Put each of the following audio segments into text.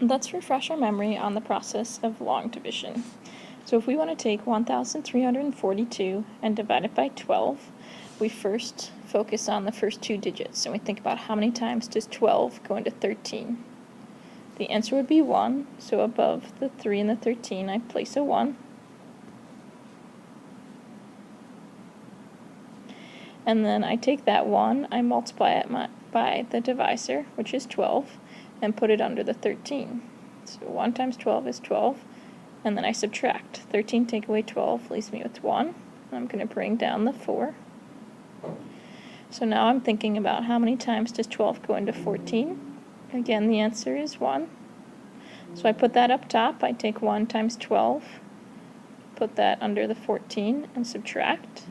let's refresh our memory on the process of long division. So if we want to take 1,342 and divide it by 12, we first focus on the first two digits, and we think about how many times does 12 go into 13. The answer would be 1, so above the 3 and the 13 I place a 1. And then I take that 1, I multiply it by the divisor, which is 12, and put it under the 13. So 1 times 12 is 12, and then I subtract. 13 take away 12 leaves me with 1. I'm going to bring down the 4. So now I'm thinking about how many times does 12 go into 14. Again, the answer is 1. So I put that up top. I take 1 times 12, put that under the 14, and subtract.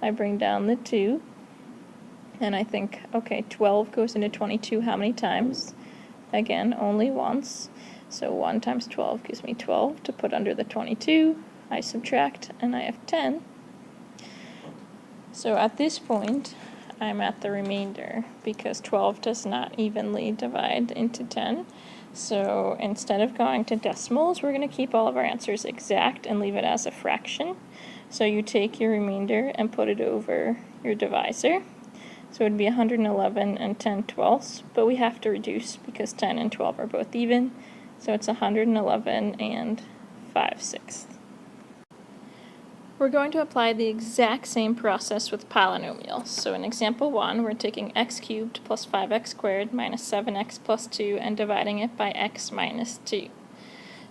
I bring down the 2, and I think, okay, 12 goes into 22 how many times? Again, only once. So 1 times 12 gives me 12 to put under the 22. I subtract, and I have 10. So at this point, I'm at the remainder, because 12 does not evenly divide into 10. So instead of going to decimals, we're going to keep all of our answers exact and leave it as a fraction. So you take your remainder and put it over your divisor. So it would be 111 and 10 twelfths, but we have to reduce because 10 and 12 are both even. So it's 111 and 5/6. We're going to apply the exact same process with polynomials. So in example 1, we're taking x cubed plus 5x squared minus 7x plus 2 and dividing it by x minus 2.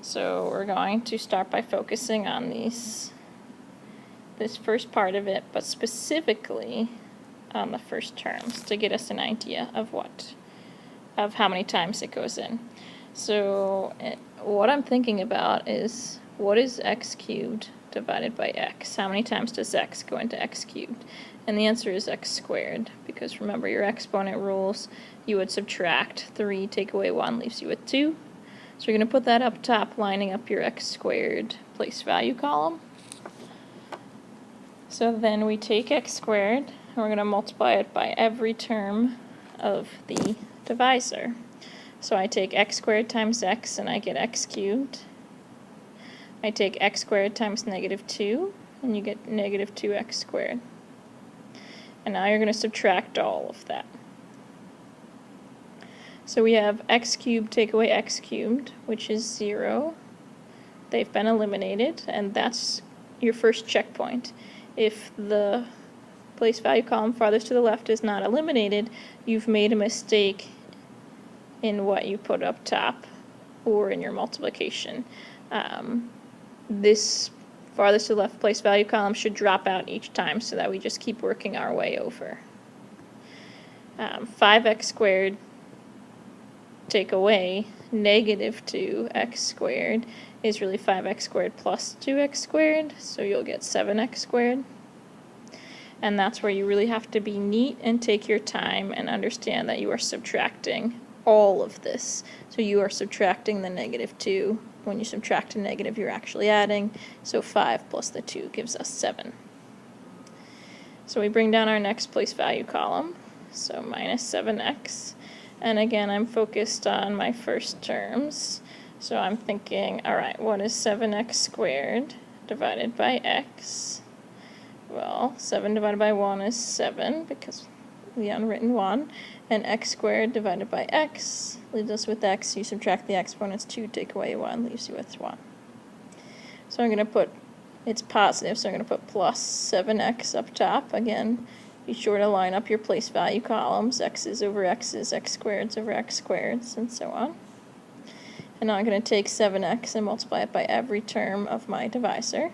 So we're going to start by focusing on this first part of it, but specifically on the first terms to get us an idea of how many times it goes in. So what I'm thinking about is, what is x cubed divided by x? How many times does x go into x cubed? And the answer is x squared, because remember your exponent rules, you would subtract 3, take away 1, leaves you with 2. So you're going to put that up top, lining up your x squared place value column. So then we take x squared, and we're going to multiply it by every term of the divisor. So I take x squared times x, and I get x cubed. I take x squared times negative 2, and you get negative 2x squared. And now you're going to subtract all of that. So we have x cubed take away x cubed, which is 0. They've been eliminated, and that's your first checkpoint. If the place value column farthest to the left is not eliminated, you've made a mistake in what you put up top or in your multiplication. This farthest to the left place value column should drop out each time so that we just keep working our way over. 5x squared take away negative 2x squared is really 5x squared plus 2x squared, so you'll get 7x squared. And that's where you really have to be neat and take your time and understand that you are subtracting all of this. So you are subtracting the negative 2. When you subtract a negative, you're actually adding. So 5 plus the 2 gives us 7. So we bring down our next place value column, so minus 7x. And again, I'm focused on my first terms. So I'm thinking, all right, what is 7x squared divided by x? Well, 7 divided by 1 is 7, because the unwritten 1. And x squared divided by x leaves us with x. You subtract the exponents, 2 take away 1 leaves you with 1. So I'm going to put, it's positive, so I'm going to put plus 7x up top. Again, be sure to line up your place value columns, x's over x's, x squareds over x squareds, and so on. And now I'm going to take 7x and multiply it by every term of my divisor.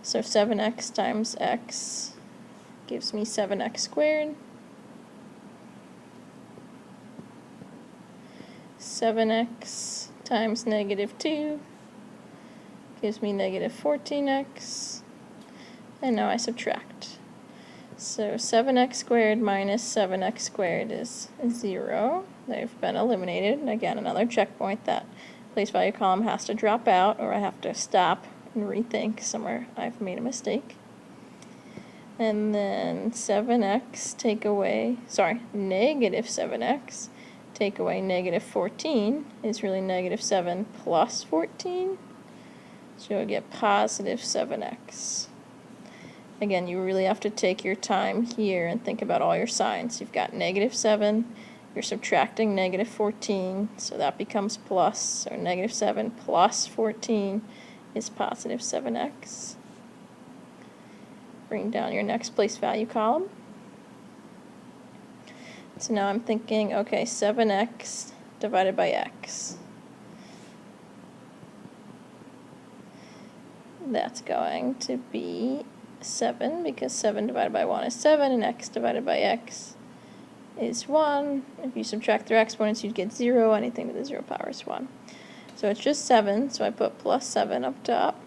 So 7x times x gives me 7x squared. 7x times negative 2 gives me negative 14x. And now I subtract. So 7x squared minus 7x squared is 0. They've been eliminated. And again, another checkpoint, that place value column has to drop out, or I have to stop and rethink somewhere I've made a mistake. And then 7x take away, negative 7x take away negative 14 is really negative 7 plus 14. So you'll get positive 7x. Again, you really have to take your time here and think about all your signs. You've got negative 7, you're subtracting negative 14, so that becomes plus. So negative 7 plus 14 is positive 7x. Bring down your next place value column. So now I'm thinking, okay, 7x divided by x. That's going to be 7, because 7 divided by 1 is 7, and x divided by x is 1. If you subtract their exponents, you'd get 0. Anything to the 0 power is 1. So it's just 7, so I put plus 7 up top.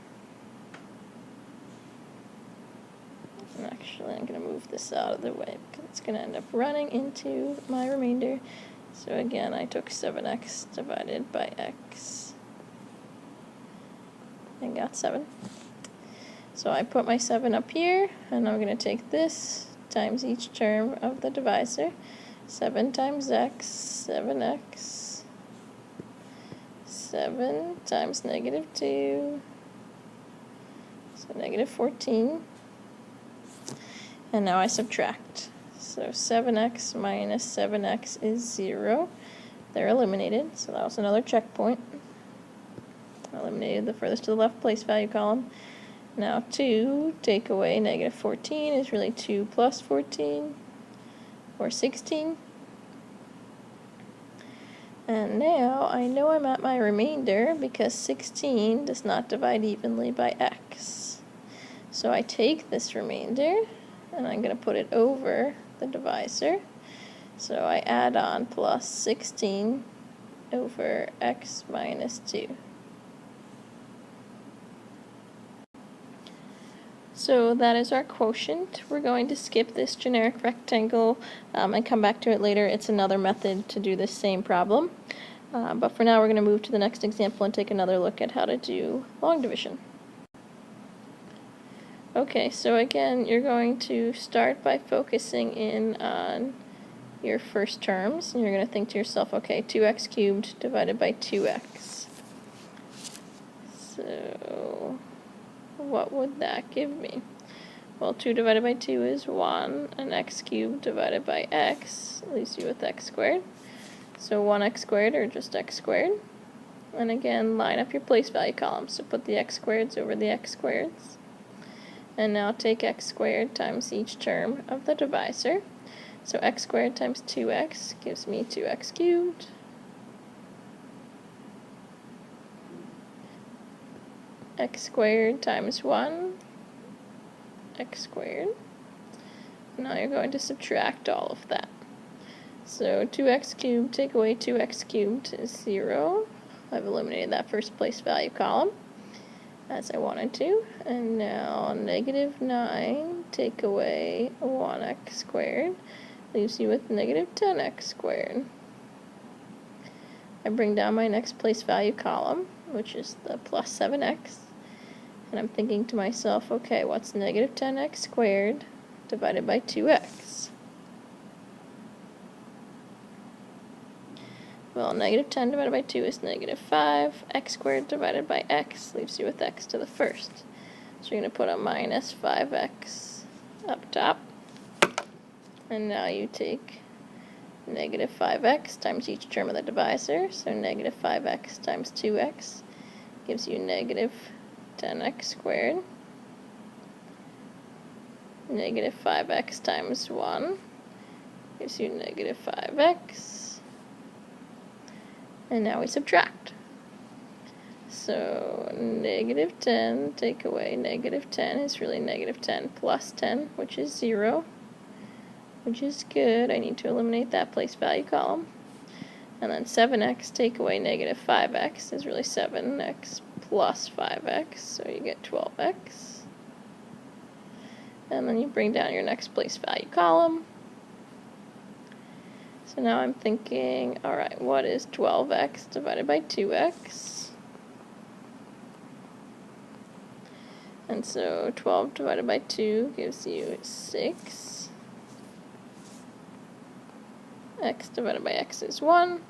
And actually, I'm going to move this out of the way, because it's going to end up running into my remainder. So again, I took 7x divided by x and got 7. So I put my 7 up here, and I'm going to take this times each term of the divisor. 7 times x, 7x. 7 times negative 2, so negative 14. And now I subtract. So 7x minus 7x is 0. They're eliminated, so that was another checkpoint. I eliminated the furthest to the left place value column. Now 2 take away negative 14 is really 2 plus 14, or 16. And now I know I'm at my remainder because 16 does not divide evenly by x. So I take this remainder and I'm going to put it over the divisor. So I add on plus 16 over x minus 2. So that is our quotient. We're going to skip this generic rectangle and come back to it later. It's another method to do this same problem. But for now, we're going to move to the next example and take another look at how to do long division. Okay, so again, you're going to start by focusing in on your first terms, and you're going to think to yourself, okay, 2x cubed divided by 2x. So what would that give me? Well, 2 divided by 2 is 1, and x cubed divided by x leaves you with x squared. So 1x squared, or just x squared. And again, line up your place value columns. So put the x squareds over the x squareds. And now take x squared times each term of the divisor. So x squared times 2x gives me 2x cubed. X squared times 1, x squared. Now you're going to subtract all of that. So 2x cubed take away 2x cubed is 0. I've eliminated that first place value column as I wanted to. And now negative 9 take away 1x squared leaves you with negative 10x squared. I bring down my next place value column, which is the plus 7x. And I'm thinking to myself, okay, what's negative 10x squared divided by 2x? Well, negative 10 divided by 2 is negative 5. X squared divided by x leaves you with x to the first. So you're going to put a minus 5x up top. And now you take negative 5x times each term of the divisor. So negative 5x times 2x gives you negative 10x squared. Negative 5x times 1 gives you negative 5x. And now we subtract. So negative 10 take away negative 10 is really negative 10 plus 10, which is 0, which is good. I need to eliminate that place value column. And then 7x take away negative 5x is really 7x plus 5x, so you get 12x. And then you bring down your next place value column. So now I'm thinking, alright, what is 12x divided by 2x? And And so 12 divided by 2 gives you 6. X divided by x is 1.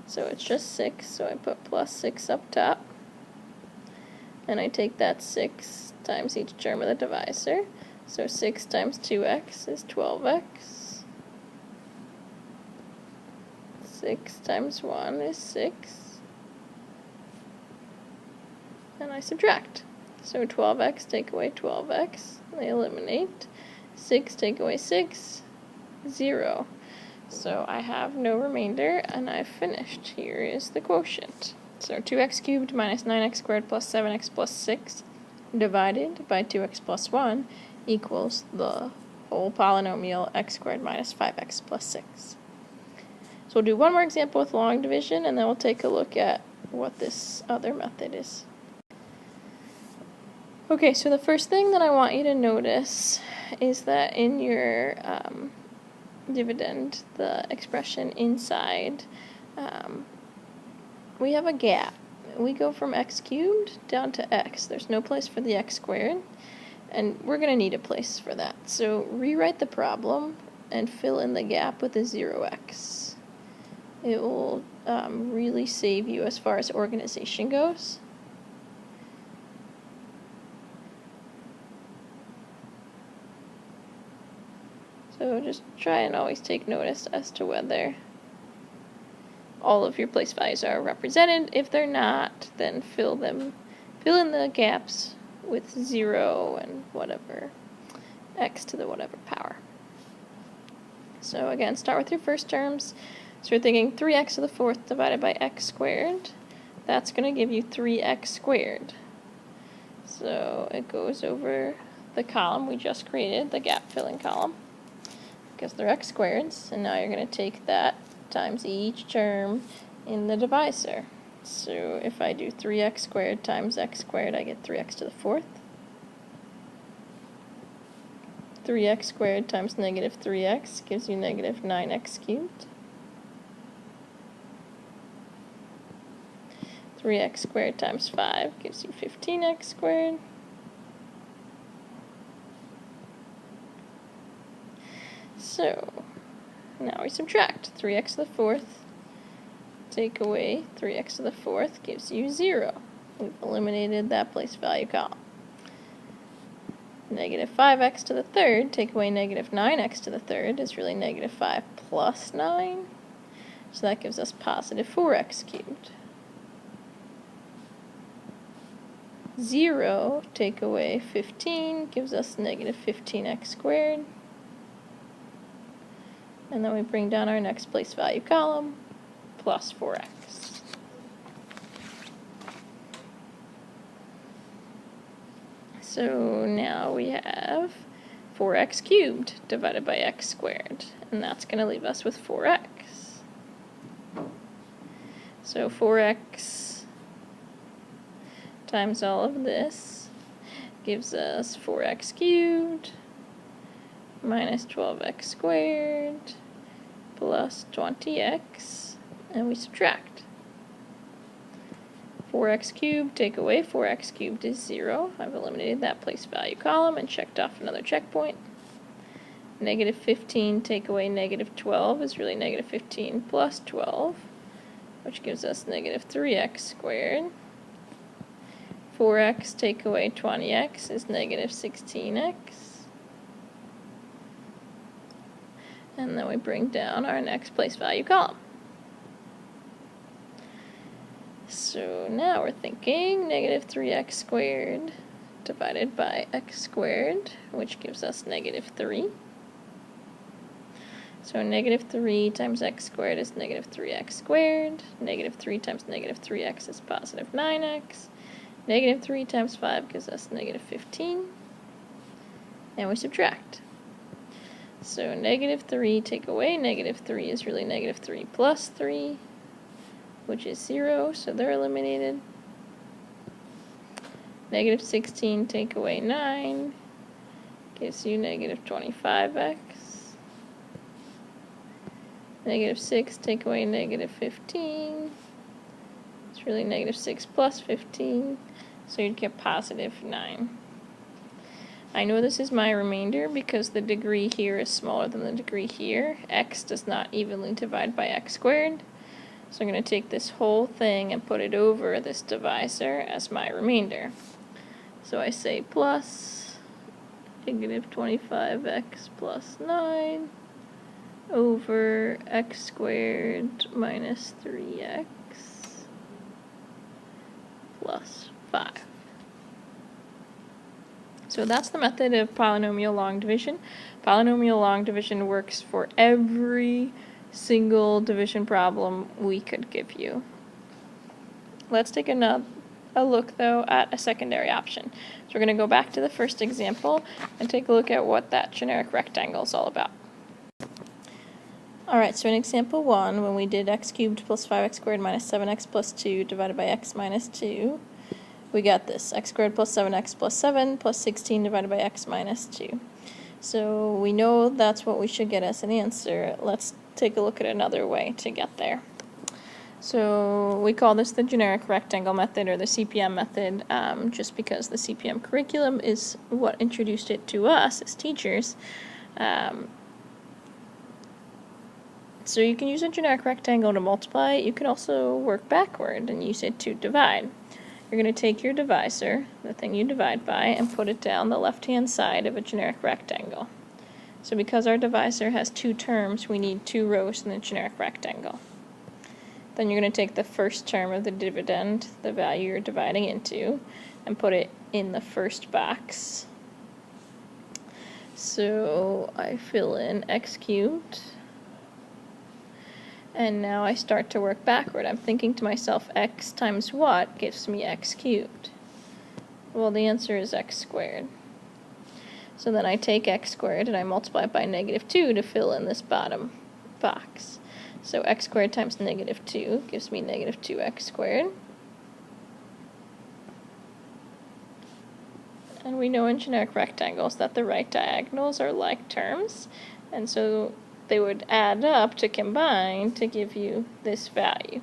So it's just 6, so I put plus 6 up top. And I take that 6 times each term of the divisor. So 6 times 2x is 12x. 6 times 1 is 6. And I subtract. So 12x take away 12x, they eliminate. 6 take away 6, 0. So I have no remainder, and I've finished. Here is the quotient. So 2x cubed minus 9x squared plus 7x plus 6 divided by 2x plus 1 equals the whole polynomial x squared minus 5x plus 6. So we'll do one more example with long division, and then we'll take a look at what this other method is. Okay, so the first thing that I want you to notice is that in your dividend, the expression inside, we have a gap. We go from x cubed down to x. There's no place for the x squared, and we're going to need a place for that. So rewrite the problem and fill in the gap with a 0x. It will really save you as far as organization goes. So just try and always take notice as to whether all of your place values are represented. If they're not, then fill in the gaps with 0 and whatever, x to the whatever power. So again, start with your first terms. So we're thinking 3x to the 4th divided by x squared. That's going to give you 3x squared. So it goes over the column we just created, the gap filling column, because they're x squareds, and now you're going to take that times each term in the divisor. So if I do 3x squared times x squared, I get 3x to the 4th. 3x squared times negative 3x gives you negative 9x cubed. 3x squared times 5 gives you 15x squared. So now we subtract. 3x to the 4th, take away 3x to the 4th gives you 0. We've eliminated that place value column. Negative 5x to the 3rd, take away negative 9x to the 3rd is really negative 5 plus 9. So that gives us positive 4x cubed. 0 take away 15 gives us negative 15x squared. And then we bring down our next place value column, plus 4x. So now we have 4x cubed divided by x squared, and that's going to leave us with 4x. So 4x times all of this gives us 4x cubed minus 12x squared plus 20x, and we subtract. 4x cubed, take away 4x cubed is 0. I've eliminated that place value column and checked off another checkpoint. Negative 15 take away negative 12 is really negative 15 plus 12, which gives us negative 3x squared. 4x take away 20x is negative 16x. And then we bring down our next place value column. So now we're thinking negative 3x squared divided by x squared, which gives us negative 3. So negative 3 times x squared is negative 3x squared. Negative 3 times negative 3x is positive 9x. Negative 3 times 5 gives us negative 15. And we subtract. So negative 3 take away negative 3 is really negative 3 plus 3, which is 0, so they're eliminated. Negative 16 take away 9 gives you negative 25x. Negative 6 take away negative 15. It's really negative 6 plus 15, so you'd get positive 9. I know this is my remainder because the degree here is smaller than the degree here. X does not evenly divide by x squared. So I'm going to take this whole thing and put it over this divisor as my remainder. So I say plus negative 25x plus 9 over x squared minus 3x plus 5. So that's the method of polynomial long division. Polynomial long division works for every single division problem we could give you. Let's take a look though at a secondary option. So we're going to go back to the first example and take a look at what that generic rectangle is all about. Alright, so in example 1, when we did x cubed plus 5x squared minus 7x plus 2 divided by x minus 2, we got this, x squared plus 7x plus 7 plus 16 divided by x minus 2. So we know that's what we should get as an answer. Let's take a look at another way to get there. So we call this the generic rectangle method or the CPM method just because the CPM curriculum is what introduced it to us as teachers. So you can use a generic rectangle to multiply. You can also work backward and use it to divide. You're going to take your divisor, the thing you divide by, and put it down the left-hand side of a generic rectangle. So because our divisor has two terms, we need two rows in the generic rectangle. Then you're going to take the first term of the dividend, the value you're dividing into, and put it in the first box. So I fill in x cubed. And now I start to work backward. I'm thinking to myself, x times what gives me x cubed? Well, the answer is x squared. So then I take x squared and I multiply it by negative 2 to fill in this bottom box. So x squared times negative 2 gives me negative 2x squared. And we know in generic rectangles that the right diagonals are like terms, and so they would add up to combine to give you this value.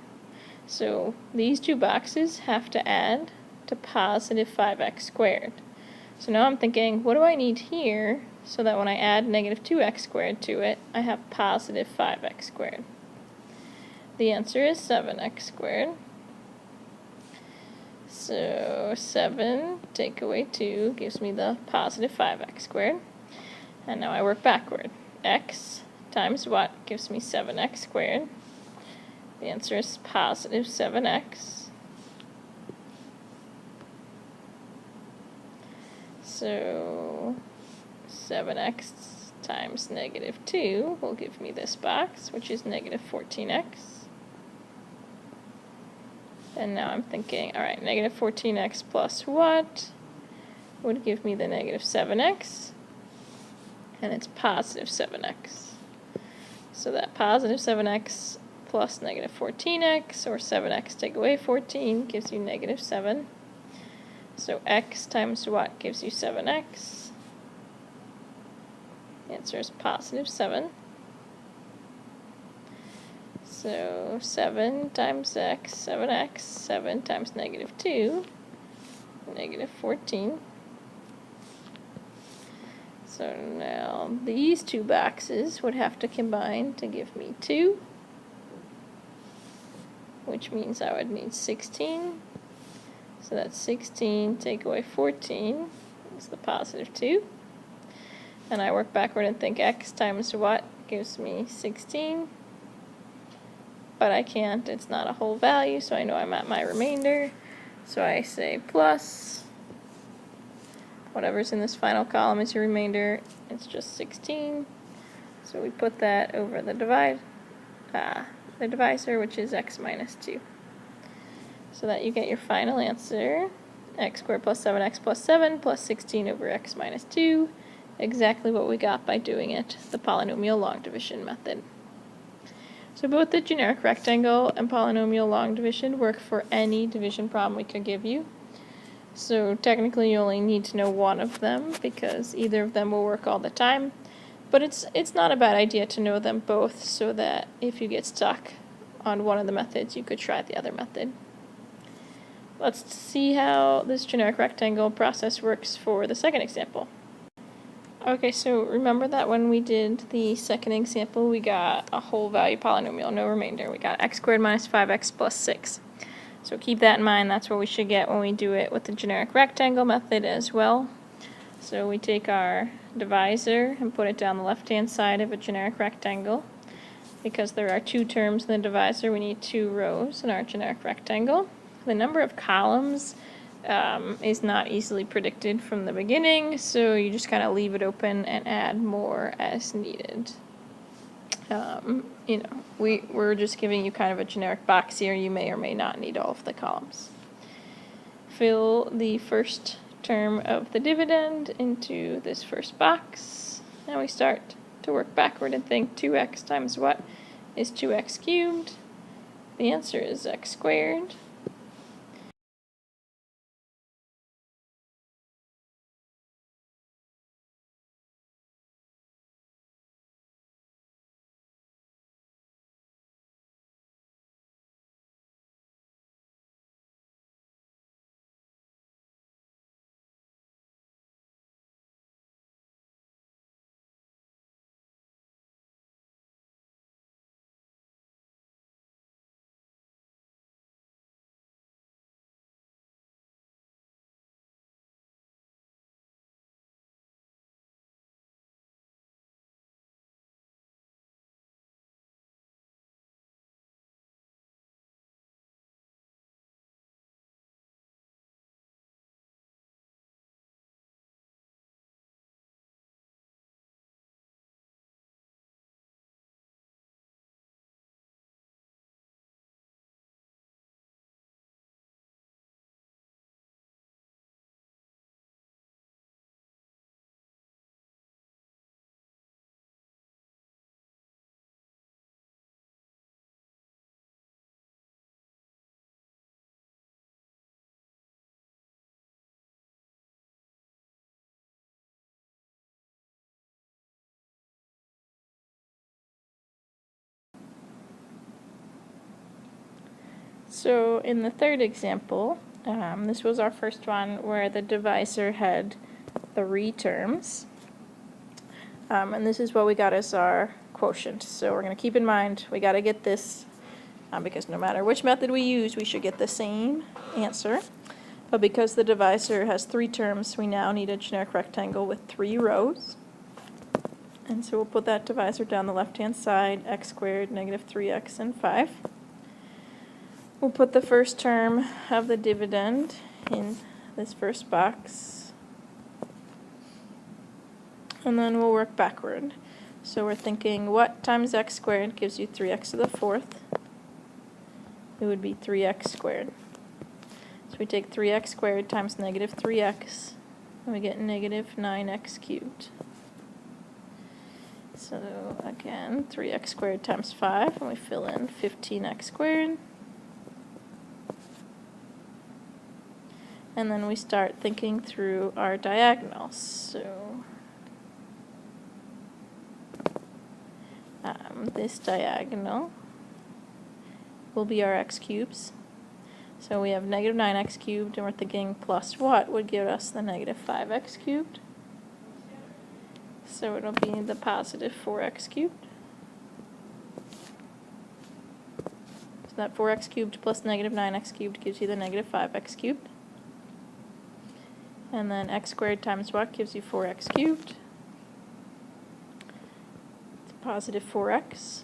So these two boxes have to add to positive 5x squared. So now I'm thinking, what do I need here so that when I add negative 2x squared to it, I have positive 5x squared? The answer is 7x squared. So 7 take away 2 gives me the positive 5x squared. And now I work backward. X times what gives me 7x squared. The answer is positive 7x. So 7x times negative 2 will give me this box, which is negative 14x. And now I'm thinking, alright, negative 14x plus what would give me the negative 7x? And it's positive 7x. So that positive 7x plus negative 14x, or 7x take away 14, gives you negative 7. So x times what gives you 7x? The answer is positive 7. So 7 times x, 7x, 7 times negative 2, negative 14. So now these two boxes would have to combine to give me 2, which means I would need 16. So that's 16 take away 14 is the positive 2. And I work backward and think x times what gives me 16. But I can't, it's not a whole value, so I know I'm at my remainder. So I say plus, whatever's in this final column is your remainder, it's just 16. So we put that over the divisor, which is x minus 2. So that you get your final answer, x squared plus 7x plus 7 plus 16 over x minus 2, exactly what we got by doing it the polynomial long division method. So both the generic rectangle and polynomial long division work for any division problem we could give you. So technically you only need to know one of them because either of them will work all the time. But it's not a bad idea to know them both so that if you get stuck on one of the methods, you could try the other method. Let's see how this generic rectangle process works for the second example. Okay, so remember that when we did the second example, we got a whole value polynomial, no remainder. We got x squared minus 5x plus 6. So keep that in mind. That's what we should get when we do it with the generic rectangle method as well. So we take our divisor and put it down the left-hand side of a generic rectangle. Because there are two terms in the divisor, we need 2 rows in our generic rectangle. The number of columns is not easily predicted from the beginning, so you just kind of leave it open and add more as needed. We're just giving you kind of a generic box here. You may or may not need all of the columns. Fill the first term of the dividend into this first box. Now we start to work backward and think 2x times what is 2x cubed? The answer is x squared. So in the third example, this was our first one where the divisor had 3 terms. And this is what we got as our quotient. So we're going to keep in mind we got to get this because no matter which method we use, we should get the same answer. But because the divisor has 3 terms, we now need a generic rectangle with 3 rows. And so we'll put that divisor down the left-hand side, x squared, negative 3x, and 5. We'll put the first term of the dividend in this first box. And then we'll work backward. So we're thinking what times x squared gives you 3x to the 4th? It would be 3x squared. So we take 3x squared times negative 3x, and we get negative 9x cubed. So again, 3x squared times 5, and we fill in 15x squared. And then we start thinking through our diagonals. So this diagonal will be our x cubes. So we have negative 9x cubed, and we're thinking plus what would give us the negative 5x cubed? So it'll be the positive 4x cubed. So that 4x cubed plus negative 9x cubed gives you the negative 5x cubed. And then x squared times what gives you 4x cubed? It's positive 4x.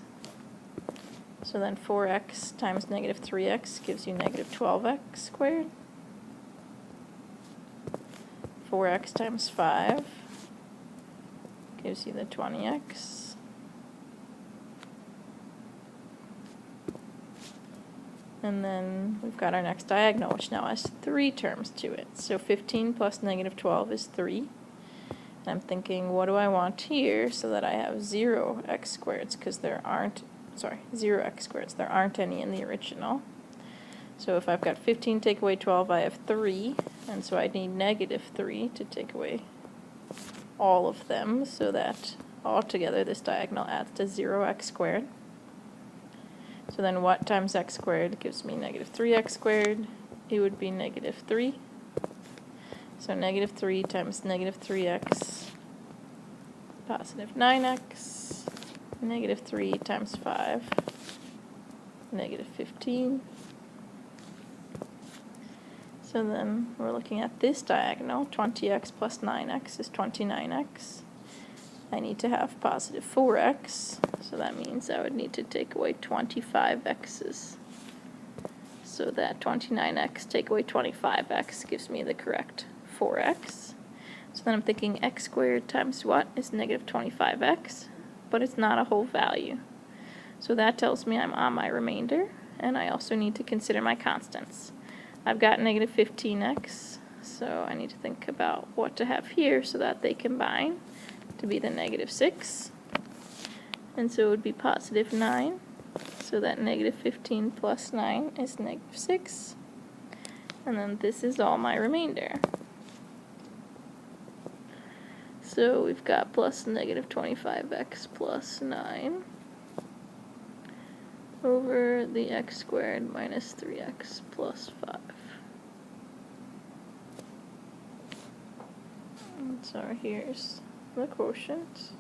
So then 4x times negative 3x gives you negative 12x squared. 4x times 5 gives you the 20x. And then we've got our next diagonal, which now has 3 terms to it. So 15 plus negative 12 is 3. And I'm thinking, what do I want here so that I have 0x squareds, because there aren't, 0x squareds. There aren't any in the original. So if I've got 15 take away 12, I have 3. And so I need negative 3 to take away all of them, so that altogether this diagonal adds to 0x squared. So then what times x squared gives me negative 3x squared? It would be negative 3. So negative 3 times negative 3x positive 9x, negative 3 times 5, negative 15. So then we're looking at this diagonal. 20x plus 9x is 29x. I need to have positive 4x, so that means I would need to take away 25x's. So that 29x take away 25x gives me the correct 4x. So then I'm thinking x squared times what is negative 25x, but it's not a whole value. So that tells me I'm on my remainder, and I also need to consider my constants. I've got negative 15x, so I need to think about what to have here so that they combine to be the negative 6. And so it would be positive 9, so that negative 15 plus 9 is negative 6. And then this is all my remainder. So we've got plus negative 25x plus 9 over the x squared minus 3x plus 5. And so here's the quotient.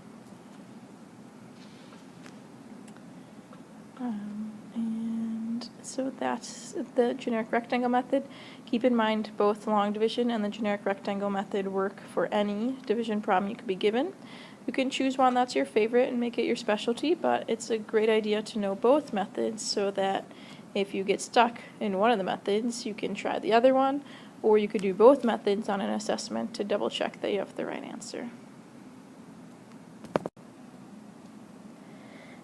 And so that's the generic rectangle method. Keep in mind both long division and the generic rectangle method work for any division problem you could be given. You can choose one that's your favorite and make it your specialty, but it's a great idea to know both methods so that if you get stuck in one of the methods, you can try the other one, or you could do both methods on an assessment to double check that you have the right answer.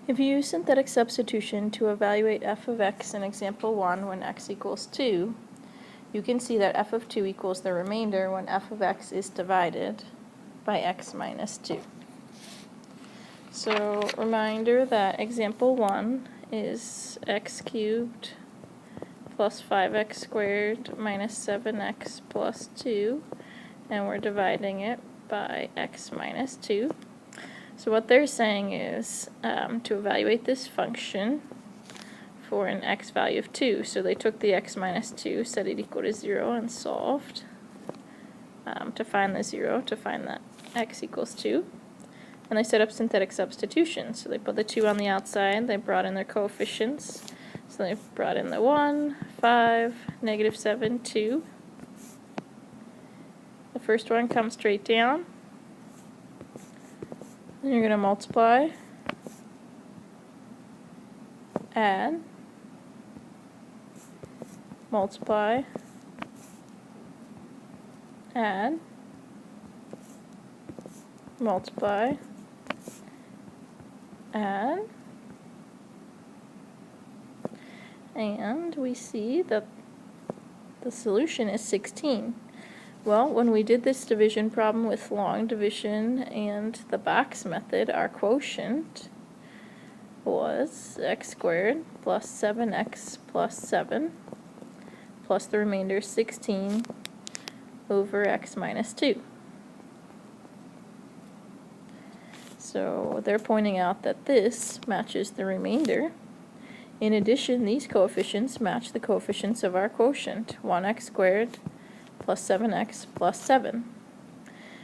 If you use synthetic substitution to evaluate f of x in example 1 when x equals 2, you can see that f of 2 equals the remainder when f of x is divided by x minus 2. So, reminder that example 1 is x cubed plus 5x squared minus 7x plus 2, and we're dividing it by x minus 2. So what they're saying is to evaluate this function for an x value of 2. So they took the x minus 2, set it equal to 0, and solved to find the 0, to find that x equals 2. And they set up synthetic substitution. So they put the 2 on the outside, they brought in their coefficients. So they brought in the 1, 5, negative 7, 2. The first one comes straight down. Then you're going to multiply, add, multiply, add, multiply, add, and we see that the solution is 16. Well, when we did this division problem with long division and the box method, our quotient was x squared plus 7x plus 7 plus the remainder 16 over x minus 2. So they're pointing out that this matches the remainder. In addition, these coefficients match the coefficients of our quotient, 1x squared plus 7x plus 7.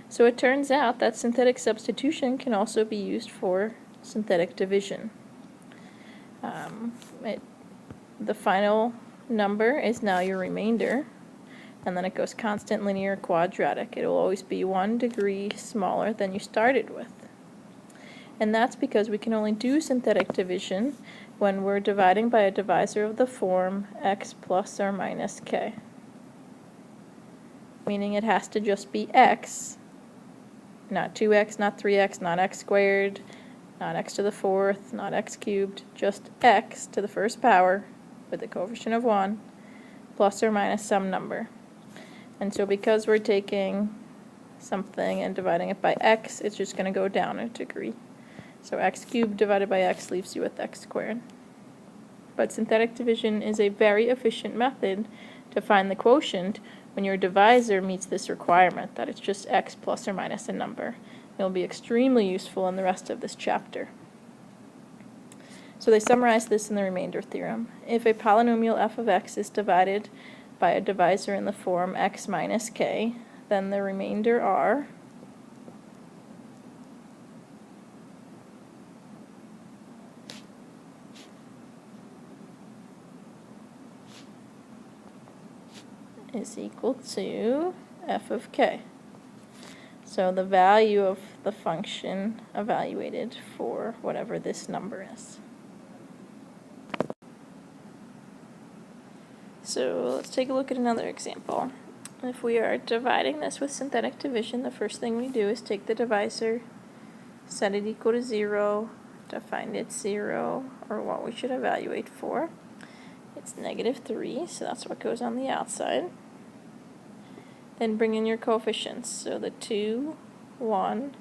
So it turns out that synthetic substitution can also be used for synthetic division. The final number is now your remainder, and then it goes constant, linear, quadratic. It will always be 1 degree smaller than you started with. And that's because we can only do synthetic division when we're dividing by a divisor of the form x plus or minus k. Meaning it has to just be x, not 2x, not 3x, not x squared, not x to the 4th, not x cubed, just x to the first power with a coefficient of 1 plus or minus some number. And so because we're taking something and dividing it by x, it's just going to go down a degree. So x cubed divided by x leaves you with x squared. But synthetic division is a very efficient method to find the quotient when your divisor meets this requirement, that it's just x plus or minus a number. It'll be extremely useful in the rest of this chapter. So they summarize this in the remainder theorem. If a polynomial f of x is divided by a divisor in the form x minus k, then the remainder are is equal to f of k. So the value of the function evaluated for whatever this number is. So let's take a look at another example. If we are dividing this with synthetic division, the first thing we do is take the divisor, set it equal to 0 to find its 0, or what we should evaluate for. It's -3, so that's what goes on the outside. Then bring in your coefficients, so the 2, 1,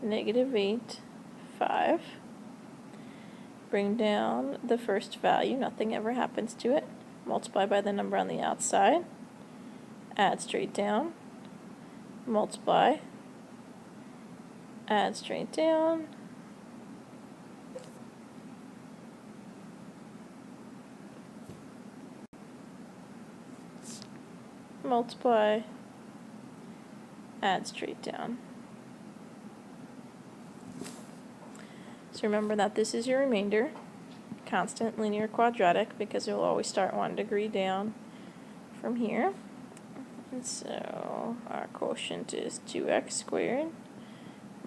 -8, 5. Bring down the first value, nothing ever happens to it. Multiply by the number on the outside. Add straight down. Multiply. Add straight down. Multiply. Add straight down. So remember that this is your remainder, constant linear quadratic, because it will always start 1 degree down from here. And so our quotient is 2x squared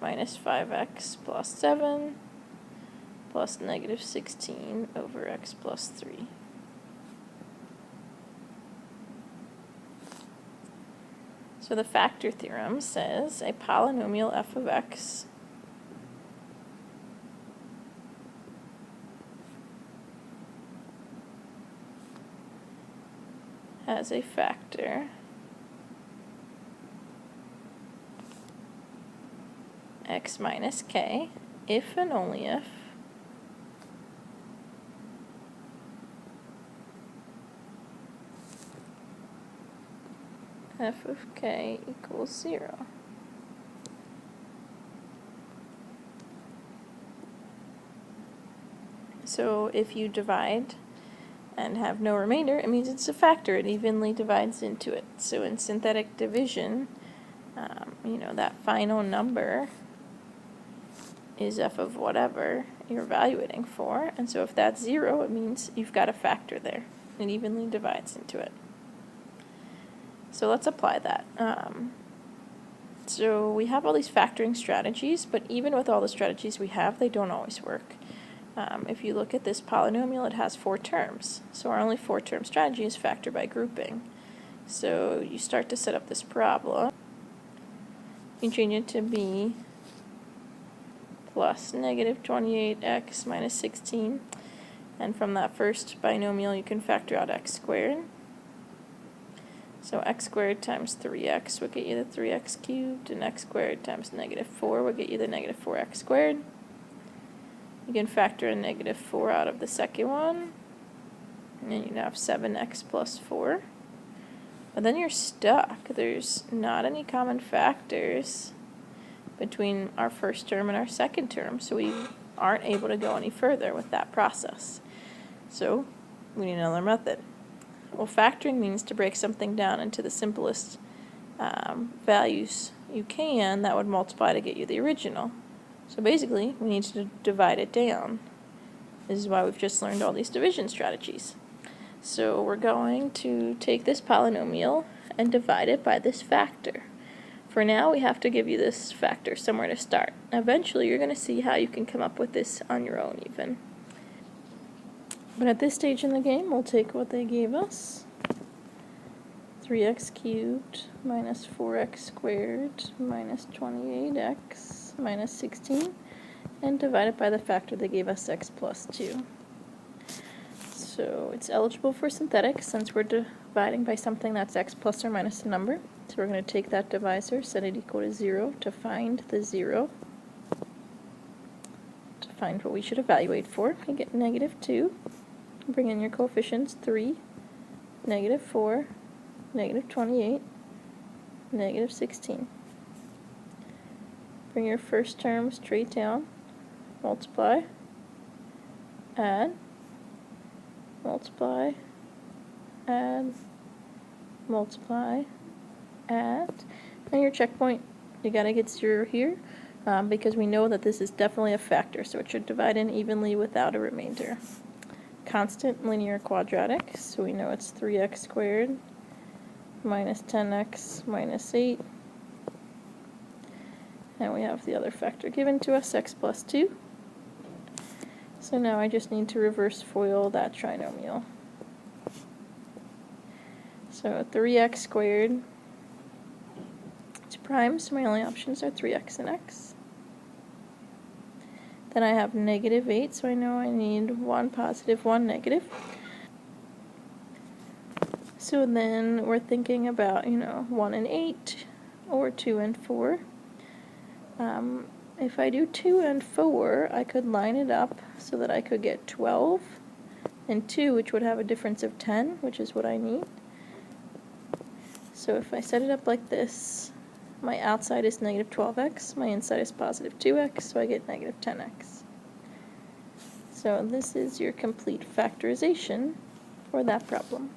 minus 5x plus 7 plus -16 over x plus 3. So the factor theorem says a polynomial f of x has a factor x minus k if and only if f of k equals 0. So if you divide and have no remainder, it means it's a factor. It evenly divides into it. So in synthetic division, that final number is f of whatever you're evaluating for. And so if that's 0, it means you've got a factor there. It evenly divides into it. So let's apply that. So we have all these factoring strategies, but even with all the strategies we have, they don't always work. If you look at this polynomial, it has 4 terms. So our only 4-term strategy is factor by grouping. So you start to set up this problem. You change it to b plus -28x minus 16. And from that first binomial, you can factor out x squared. So x squared times 3x will get you the 3x cubed, and x squared times -4 will get you the -4x squared. You can factor a -4 out of the second one, and then you have 7x plus 4. But then you're stuck. There's not any common factors between our first term and our second term, so we aren't able to go any further with that process. So we need another method. Well, factoring means to break something down into the simplest values you can that would multiply to get you the original. So basically, we need to divide it down. This is why we've just learned all these division strategies. So we're going to take this polynomial and divide it by this factor. For now, we have to give you this factor somewhere to start. Eventually, you're going to see how you can come up with this on your own even. But at this stage in the game, we'll take what they gave us. 3x cubed minus 4x squared minus 28x minus 16, and divide it by the factor they gave us, x plus 2. So it's eligible for synthetic since we're dividing by something that's x plus or minus a number. So we're going to take that divisor, set it equal to 0 to find the 0. To find what we should evaluate for, you get -2. Bring in your coefficients, 3, -4, -28, -16. Bring your first term straight down, multiply, add, multiply, add, multiply, add, and your checkpoint, you gotta get 0 here, because we know that this is definitely a factor, so it should divide in evenly without a remainder. Constant linear quadratic, so we know it's 3x squared minus 10x minus 8. And we have the other factor given to us, x plus 2. So now I just need to reverse FOIL that trinomial. So 3x squared is prime, so my only options are 3x and x. Then I have negative 8, so I know I need 1 positive, 1 negative. So then we're thinking about, 1 and 8, or 2 and 4. If I do 2 and 4, I could line it up so that I could get 12 and 2, which would have a difference of 10, which is what I need. So if I set it up like this, my outside is negative 12x, my inside is positive 2x, so I get negative 10x. So this is your complete factorization for that problem.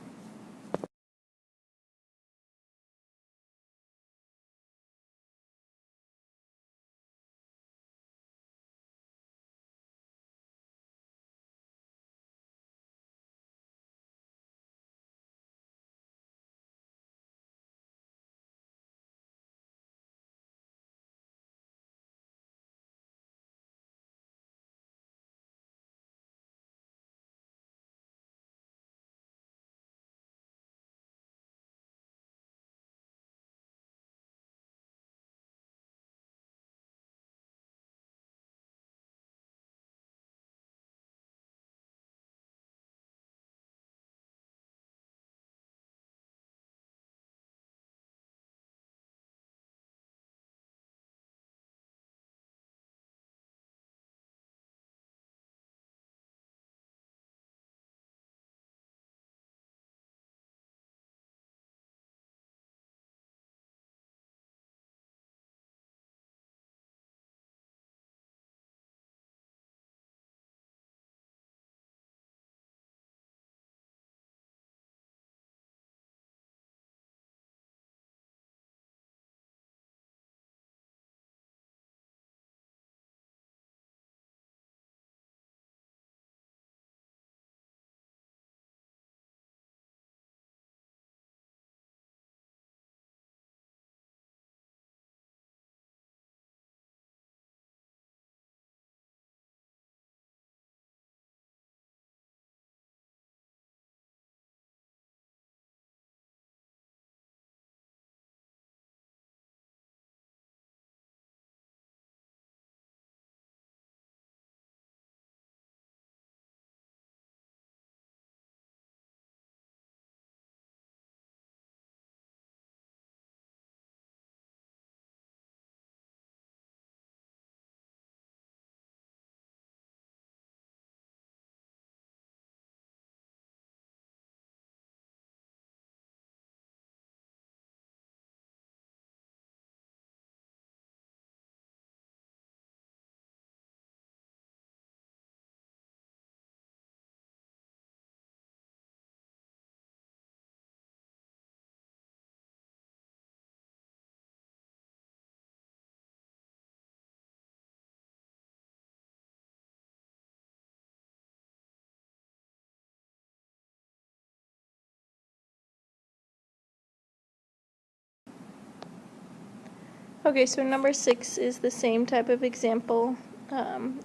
Okay, so number 6 is the same type of example.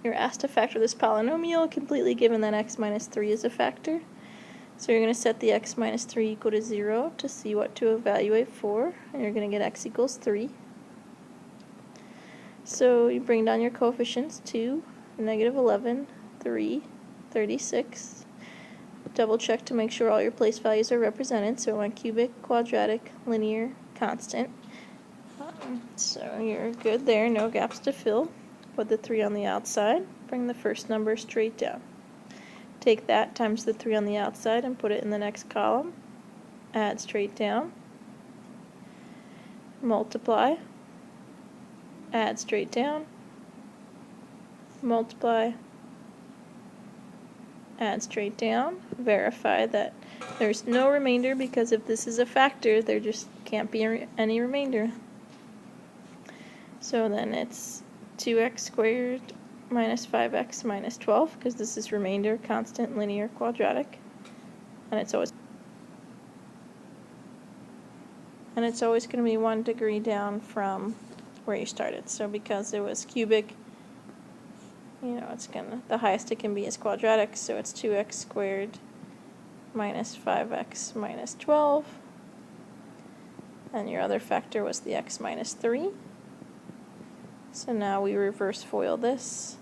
You're asked to factor this polynomial, completely given that x minus 3 is a factor. So you're going to set the x minus 3 equal to 0 to see what to evaluate for, and you're going to get x equals 3. So you bring down your coefficients, 2, negative 11, 3, 36. Double check to make sure all your place values are represented, so I want cubic, quadratic, linear, constant. So you're good there, no gaps to fill. Put the 3 on the outside, bring the first number straight down. Take that times the 3 on the outside and put it in the next column. Add straight down. Multiply. Add straight down. Multiply. Add straight down. Verify that there's no remainder, because if this is a factor, there just can't be any remainder. So then it's 2x squared minus 5x minus 12, because this is remainder, constant, linear, quadratic, and it's always And it's always going to be 1 degree down from where you started. So because it was cubic, you know, it's the highest it can be is quadratic, so it's 2x squared minus 5x minus 12. And your other factor was the x minus 3. So now we reverse FOIL this.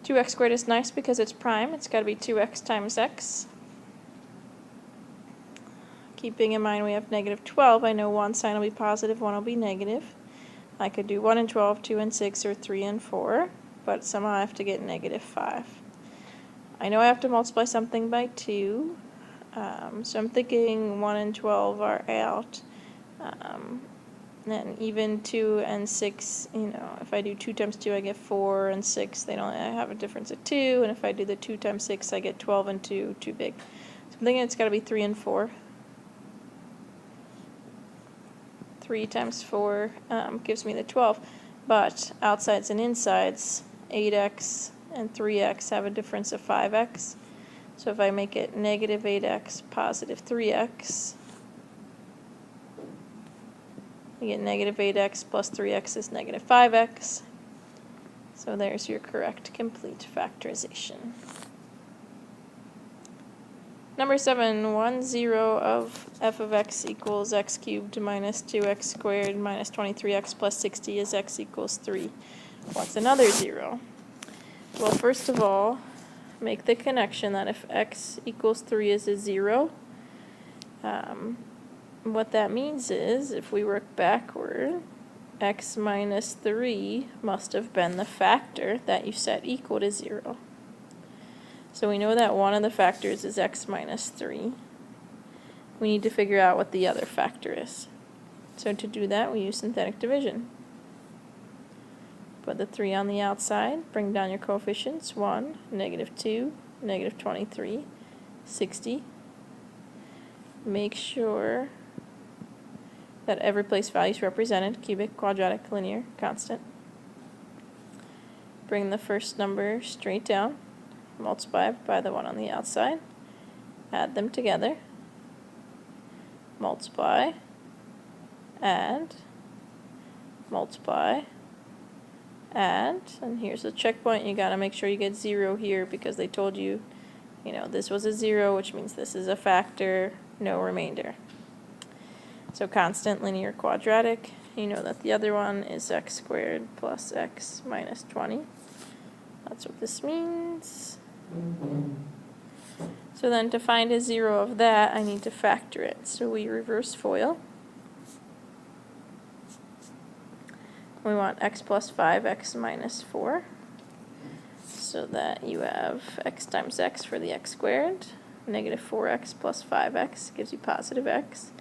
2x squared is nice because it's prime. It's got to be 2x times x. Keeping in mind we have negative 12, I know one sign will be positive, one will be negative. I could do 1 and 12, 2 and 6, or 3 and 4, but somehow I have to get negative 5. I know I have to multiply something by 2, so I'm thinking 1 and 12 are out. And even 2 and 6, you know, if I do 2 times 2, I get 4, and 6, I have a difference of 2, and if I do the 2 times 6, I get 12 and 2, too big. So I'm thinking it's got to be 3 and 4. 3 times 4 gives me the 12, but outsides and insides, 8x and 3x have a difference of 5x. So if I make it negative 8x, positive 3x, you get negative 8x plus 3x is negative 5x. So there's your correct complete factorization. Number 7, 1, 0 of f of x equals x cubed minus 2x squared minus 23x plus 60 is x equals 3. What's another 0? Well, first of all, make the connection that if x equals 3 is a 0, what that means is, if we work backward, x minus 3 must have been the factor that you set equal to 0. So we know that one of the factors is x minus 3. We need to figure out what the other factor is. So to do that, we use synthetic division. Put the 3 on the outside, bring down your coefficients, 1, negative 2, negative 23, 60. Make sure that every place value is represented, cubic, quadratic, linear, constant. Bring the first number straight down. Multiply by the one on the outside, add them together, multiply, add, multiply, add, and here's the checkpoint. You gotta make sure you get 0 here because they told you, you know, this was a 0, which means this is a factor, no remainder. So constant, linear, quadratic. You know that the other one is x squared plus x minus 20. That's what this means. So then to find a 0 of that, I need to factor it. So we reverse FOIL. We want x plus 5, x minus 4. So that you have x times x for the x squared. Negative 4x plus 5x gives you positive x.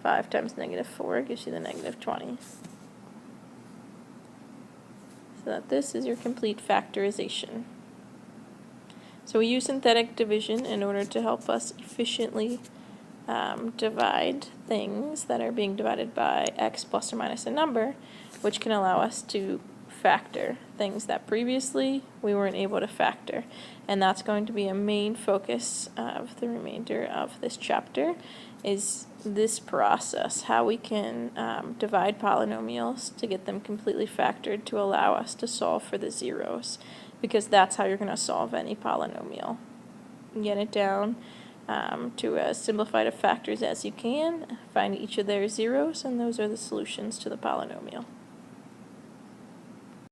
5 times negative 4 gives you the negative 20. So that this is your complete factorization. So we use synthetic division in order to help us efficiently divide things that are being divided by x plus or minus a number, which can allow us to factor things that previously we weren't able to factor. And that's going to be a main focus of the remainder of this chapter, is this process, how we can divide polynomials to get them completely factored to allow us to solve for the zeros, because that's how you're going to solve any polynomial. Get it down to as simplified of factors as you can, find each of their zeros, and those are the solutions to the polynomial.